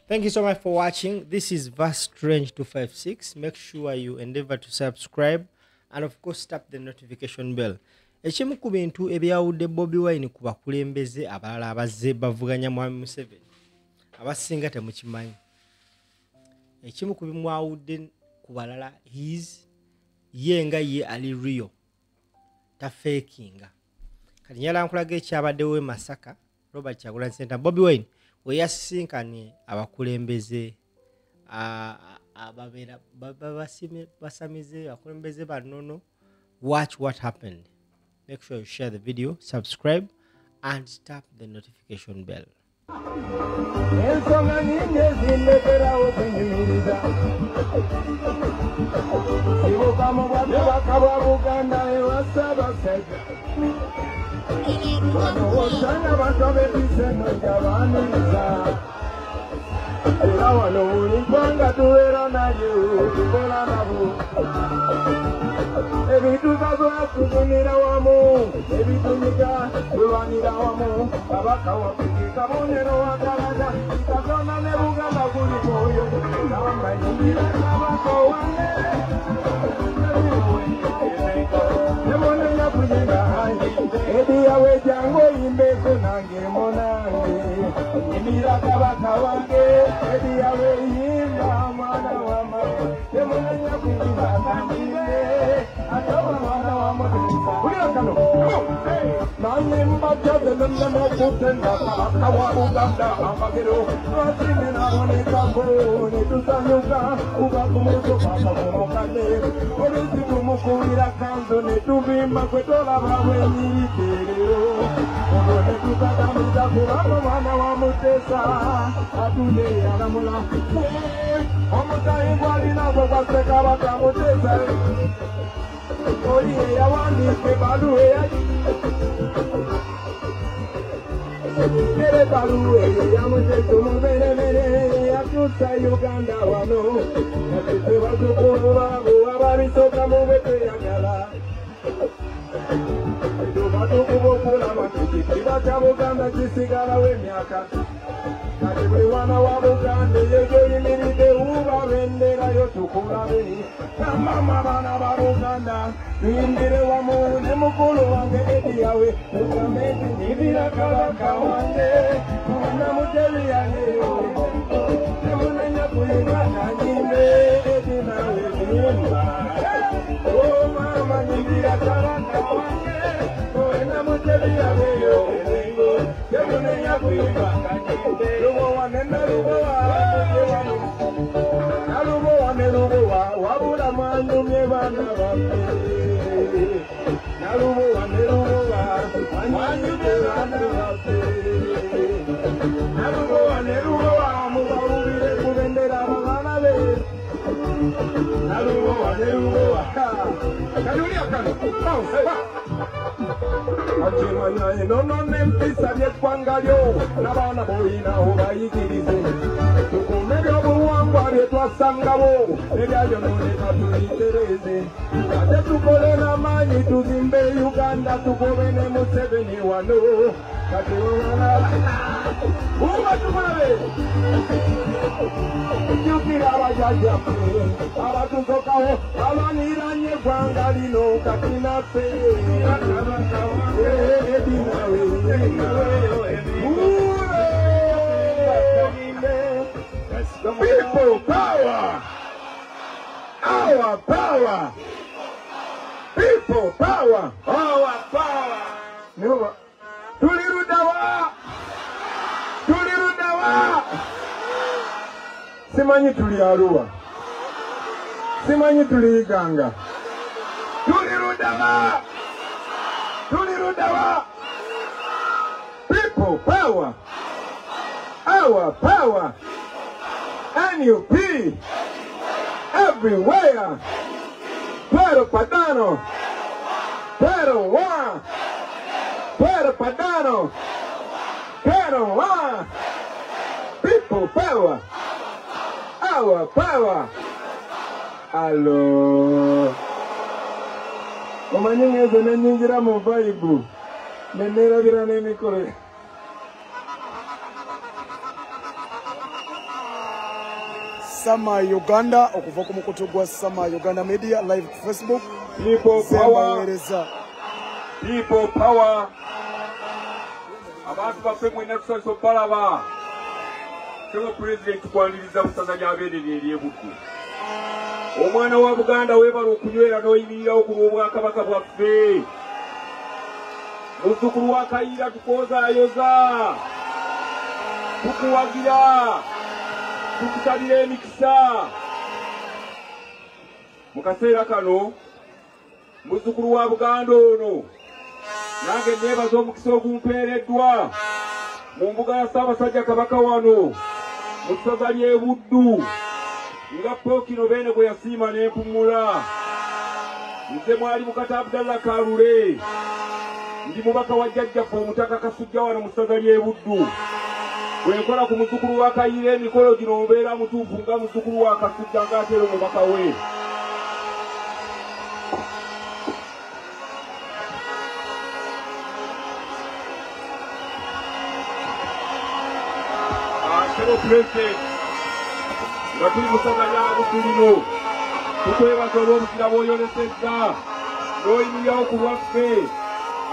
Thank you so much for watching. This is Verse Strange 256. Make sure you endeavor to subscribe and of course tap the notification bell. Ekimu ku bintu ebyawudde Bobi Wine ku bakulembeze abalala abazze bavuganya Mwami Museveni abasinga temukimanyi. Ekimu ku bimwawudde ku balala ye ali real ta fakinga. Kati nyala nkulaga ekyabaddewo e Masaka Robert Kyagulanyi Center. Bobi Wine we yasisinkanye abakulembeze ababera basamize abakulembeze banono. Watch what happened. Make sure you share the video, subscribe and tap the notification bell. People power. Our power. People power. Our power. No. Tulirudawa. Simanyi tuliarua. Simanyi tuliiganga. Tulirudawa. People power. Our power. NUP. Everywhere. Pero Padano. Pero One. Pero Padano. Pero One. People power. Our power. Hello. Omanyi nze nenyingira mu Bible. Nenerabira n'emikolo. Sama Uganda okuva ku mukutu gwa Sama Uganda Media live Facebook. People power. People power. Abantu baffe mwena tusoso balaba. Kyo president kwaniriza busaza lyabene lyebuddu. Omwana wa Buganda webala okunywera n'oyimirirawo ku lw'obwakabaka bwaffe. Muzzukulu wa Kayiira tukozaayoza. Tukuwagira. Tukusalira emikisa. Mu kaseera kano muzzukulu wa Buganda ono nange neebaza omukisa ogumpeereddwa mu mbuga ya Ssaabasajja Kabaka wano mu ssaza ly'e Buddu nga Pookino beene gwe yasiima n'empumula. Nze mwali Mukata Abdallah Kalule ndi mubaka wa jjajjaffe Omutaka Kasujja wano mu ssaza ly'e Buddu. Bwe nkola ku muzzukulu wa Kayiira emikolo gino mbeera mutuufu nga muzzukulu wa Kasujja ng'ateera omubaka we. Kero President nga tuli mu ssaza lya Butuliro tukwebaza olw'obukira bw'oyolesezza n'oyimirirawo ku lwaffe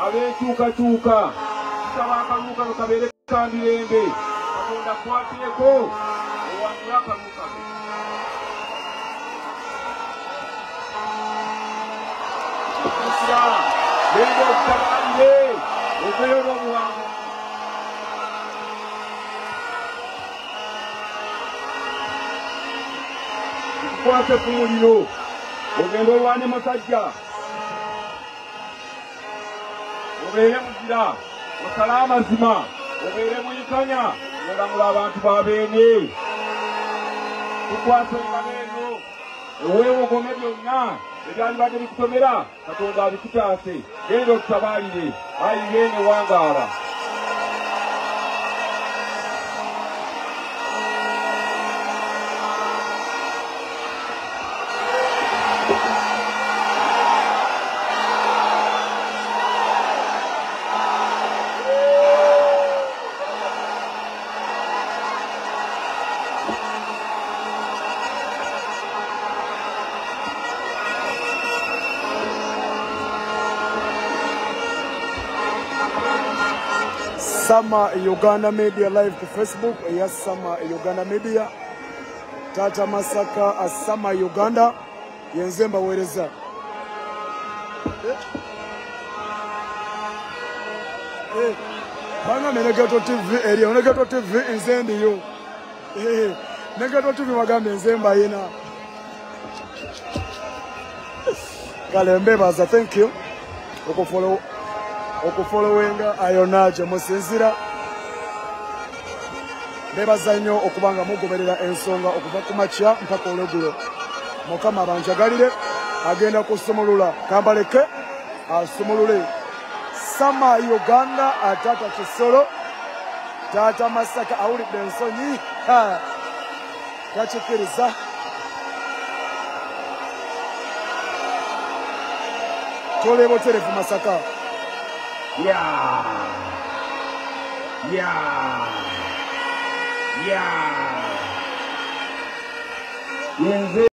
ab'enkyukakyuka. Tusaba akalulu kano kabeere ka mirembe. Katonda akwatireko owangula akalulu kano. Tusira genda okutabalire oveeyo n'obuwangu. Kwase ku muliro ogenda olwane musajja obeere muzira osale amazima obeere muyikanya olamula abantu babeene. Tukwase engabo eno eweewogome byonna ebyalibadde bikutomera Katonda abikutaase. Genda otutabaalire ayiyeene wangaala. Sama Uganda Media live ku Facebook ya Sama Uganda Media. Tata Masaka Sama Uganda yenze mbaweereza. Bana Negato TV eri Negato TV nze ndiyo. Negato TV bagambe nze mbayina. Kalembe baza, thank you. Okufollowinga ayonaje musinzira. Bebaza nnyo okubanga mugoberera ensonga okuva ku makya mpaka olwegulo. Mukama banjagalire agenda kusumulula kambaleke asumulule. Sama Uganda atata Kisoro Tata Masaka awulidde ensonyi takikiriza. Tolebo terefu Masaka. Yeah. Yenze